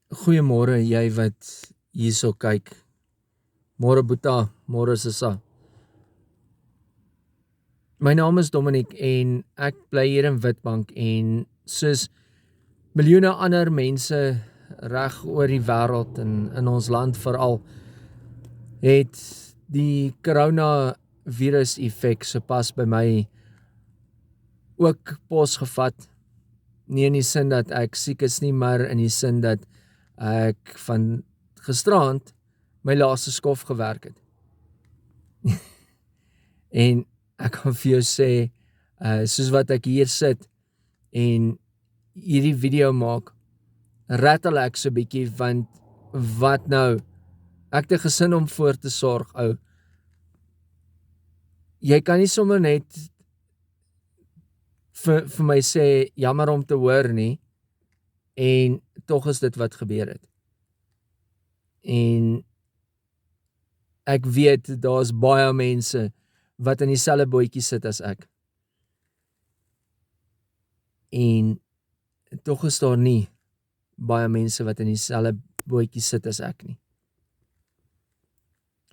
Goeiemôre jy wat hierso kyk. Môre Boeta, môre Sissa. My naam is Dominic en ek bly hier in Witbank en soos miljoene ander mense reg oor die wêreld en in ons land veral, het die coronavirus effek sopas by my ook pos gevat. Nie in die sin dat ek siek is nie, maar in die sin dat ek van gisterand my laaste skof gewerk het. En ek kan vir jou sê, soos wat ek hier sit en hierdie video maak, rattel ek so bietjie, want wat nou? Ek het 'n gesin om voor te sorg, ou. Jy kan nie sommer net vir my sê, jammer om te hoor nie, en tog is dit wat gebeur het. En ek weet, daar's baie mense wat in dieselfde bootjie sit as ek. En tog is daar nie baie mense wat in dieselfde bootjie sit as ek nie.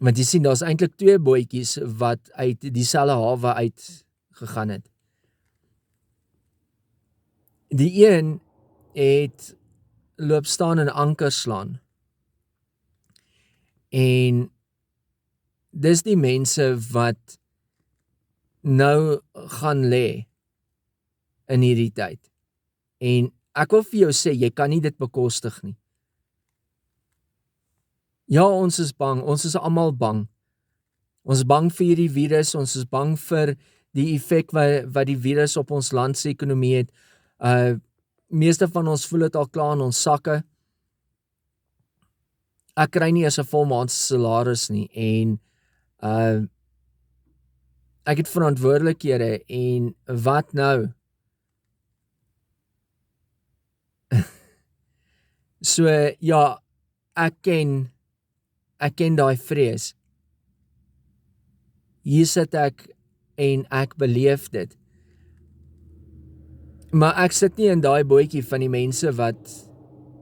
Want jy sien, daar's eintlik twee bootjies wat uit dieselfde hawe uit gegaan het. Die een het loop staan en anker slaan. En dis die mense wat nou gaan lê in hierdie tyd. En ek wil vir jou sê, jy kan nie dit bekostig nie. Ja, ons is bang, ons is almal bang. Ons is bang vir hierdie virus, ons is bang vir die effek wat die virus op ons land se ekonomie het. Meeste van ons voel dit al klaar in ons sakke. Ek kry nie eens 'n volmaandse salaris nie en ek het verantwoordelikhede en wat nou? So ja, ek ken daai vrees. Hier sit ek en ek beleef dit. Maar ek sit nie in daai bootjie van die mense wat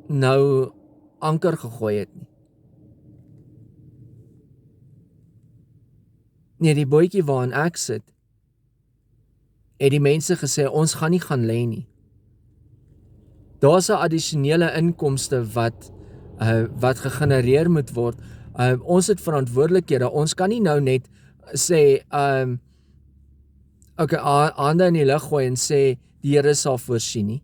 nou anker gegooi het nie. Nee, die bootjie waarin ek sit, het die mense gesê, ons gaan nie gaan lê nie. Daar's 'n addisionele inkomste wat gegenereer moet word. Ons het verantwoordelikhede, ons kan nie nou net sê, okay, hande in die lug gooi en sê, die Here sal voorsien nie.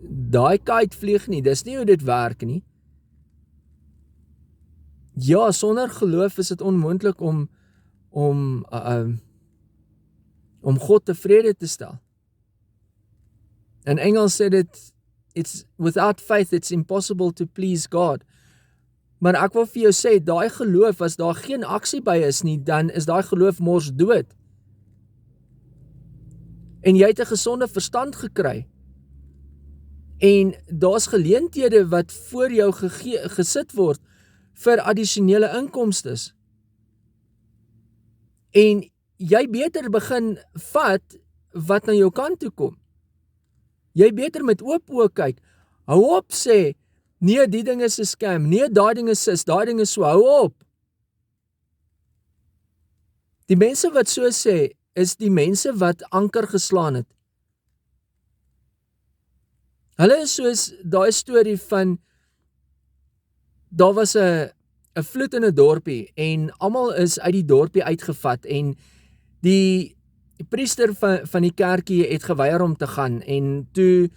Daai kite vlieg nie, dis nie hoe dit werk nie. Ja, sonder geloof is dit onmoontlik om God tevrede te stel. In Engels sê dit, without faith it's impossible to please God. Maar ek wil vir jou sê, daai geloof, as daar geen aksie by is nie, dan is daai geloof mors dood. En jy het 'n gesonde verstand gekry. En daar's geleenthede wat voor jou gesit word vir addisionele inkomstes. En jy beter begin vat wat na jou kant toe kom. Jy beter met oop oë kyk. Hou op sê, nee, die ding is 'n scam, nee, daai ding is daai ding is so, hou op. Die mense wat so sê, is die mense wat anker geslaan het. Hulle is soos daai storie van, daar was 'n vloed in 'n dorpie en almal is uit die dorpie uitgevat en die priester van die kerkie het geweier om te gaan en toe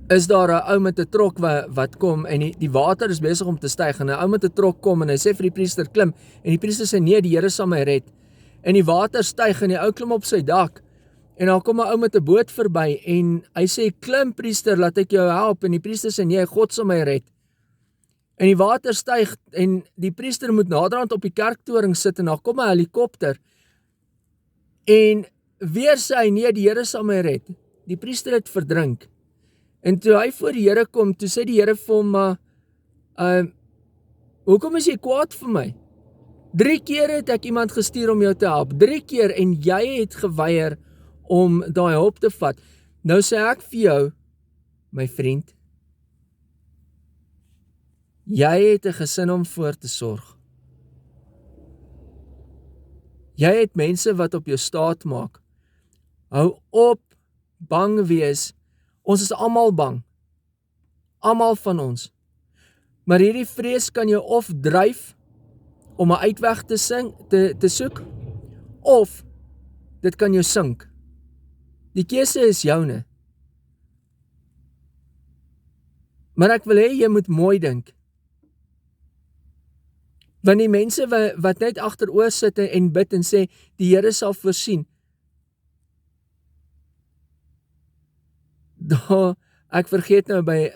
is daar 'n ou met 'n trok wat kom en die water is besig om te styg en 'n ou met 'n trok kom en hy sê vir die priester klim en die priester sê nee, die Here sal my red. En die water styg en die ou klim op sy dak en dan kom 'n ou met 'n boot verby en hy sê klim priester, laat ek jou help, en die priester sê nee, God sal my red. En die water styg en die priester moet naderhand op die kerktoring sit en dan kom 'n helikopter en weer sê hy nee, die Here sal my red. Die priester het verdrink. En toe hy voor die Here kom, toe sê die Here vir hom, maar hoekom is jy kwaad vir my? 3 keer het ek iemand gestuur om jou te help, 3 keer, en jy het geweier om daai hulp te vat. Nou sê ek vir jou, my vriend, jy het 'n gesin om voor te sorg. Jy het mense wat op jou staat maak. Hou op bang wees. Ons is almal bang. Almal van ons. Maar hierdie vrees kan jou of dryf om 'n uitweg te soek, of dit kan jou sink. Die keuse is joune. Maar ek wil hê jy moet mooi dink. Want die mense wat net agteroor sit en bid en sê, die Here sal voorsien. Ek vergeet nou by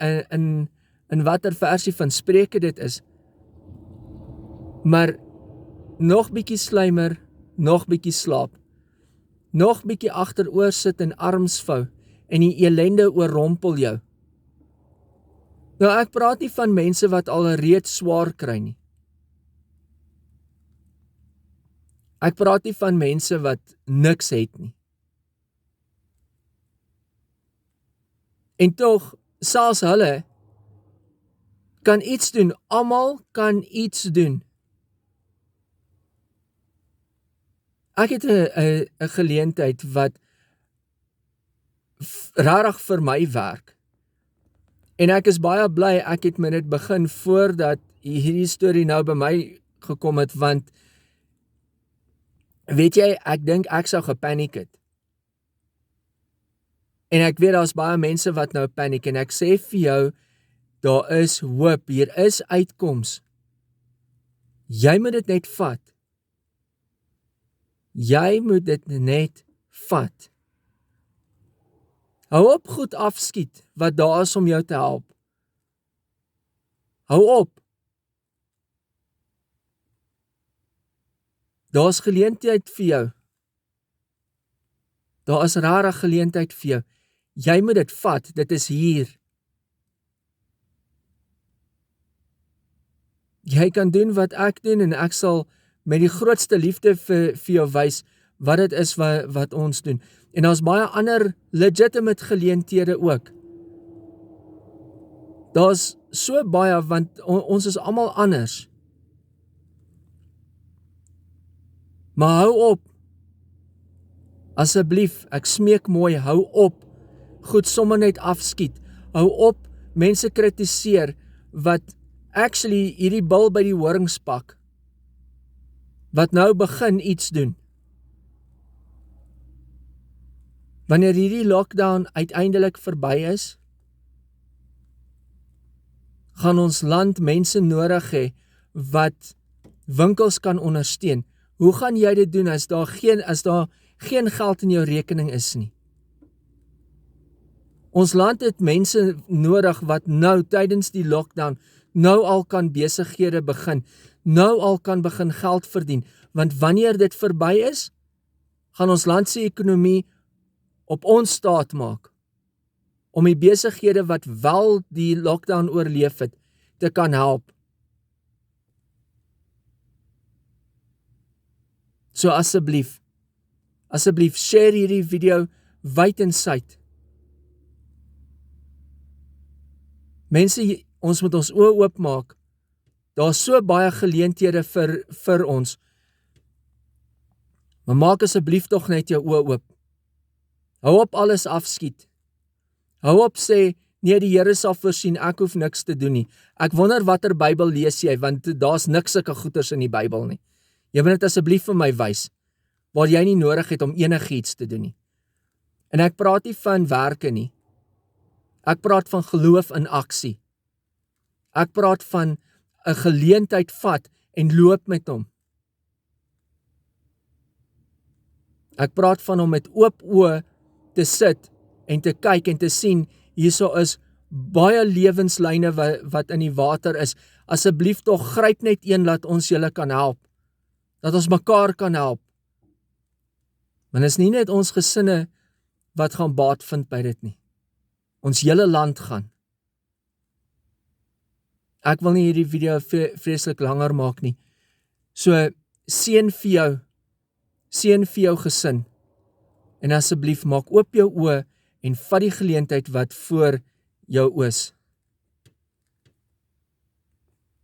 in watter versie van Spreuke dit is. Maar nog bietjie slymer, nog bietjie slaap. Nog bietjie agteroor sit en arms vou en die ellende oorrompel jou. Nou ek praat nie van mense wat al reeds swaar kry nie. Ek praat nie van mense wat niks het nie. En tog, selfs hulle kan iets doen. Almal kan iets doen. Ek het 'n geleentheid wat rarig vir my werk. En ek is baie bly ek het met dit begin voordat hierdie storie nou by my gekom het, want weet jy, ek dink ek sou gepaniek het. En ek weet daar's baie mense wat nou paniek en ek sê vir jou, daar is hoop, hier is uitkoms. Jy moet dit net vat. Jy moet dit net vat. Hou op goed afskiet wat daar is om jou te help. Hou op. Daar is geleentheid vir jou. Daar is rare geleentheid vir jou. Jy moet dit vat, dit is hier. Jy kan doen wat ek doen en ek sal met die grootste liefde vir jou wys wat dit is wat ons doen. En daar's baie ander legitimate geleenthede ook. Daar's so baie, want ons is almal anders. Maar hou op. Asseblief, ek smeek mooi, hou op. Goed sommer net afskiet. Hou op, mense kritiseer wat actually hierdie bil by die horings pak. Wat nou begin iets doen. Wanneer hierdie lockdown uiteindelik verby is, gaan ons land mense nodig hê wat winkels kan ondersteun. Hoe gaan jy dit doen as daar geen geld in jou rekening is nie? Ons land het mense nodig wat nou tydens die lockdown nou al kan besighede begin, nou al kan begin geld verdien, want wanneer dit verby is, gaan ons land se ekonomie op ons staat maak, om die besighede wat wel die lockdown oorleef het, te kan help. So asseblief, share hierdie video wyd en suid. Mense, ons moet ons oë oopmaak. Daar is so baie geleenthede vir ons. Maar maak asseblief tog net jou oë oop. Hou op alles afskiet. Hou op sê, nee, die Here sal voorsien, ek hoef niks te doen nie. Ek wonder watter Bybel lees jy, want daar's niks sulke goeters in die Bybel nie. Jy moet dit asseblief vir my wys, waar jy nie nodig het om enigiets te doen nie. En ek praat nie van werke nie. Ek praat van geloof in aksie. Ek praat van 'n geleentheid vat en loop met hom. Ek praat van hom met oop oë te sit en te kyk en te sien, hierso is baie lewenslyne wat in die water is. Asseblief tog gryp net een, laat ons julle kan help. Dat ons mekaar kan help. Want is nie net ons gesinne wat gaan baat vind by dit nie. Ons hele land gaan. Ek wil nie hierdie video vreeslik langer maak nie. So, seën vir jou gesin. En asseblief maak oop jou oë en vat die geleentheid wat voor jou oes.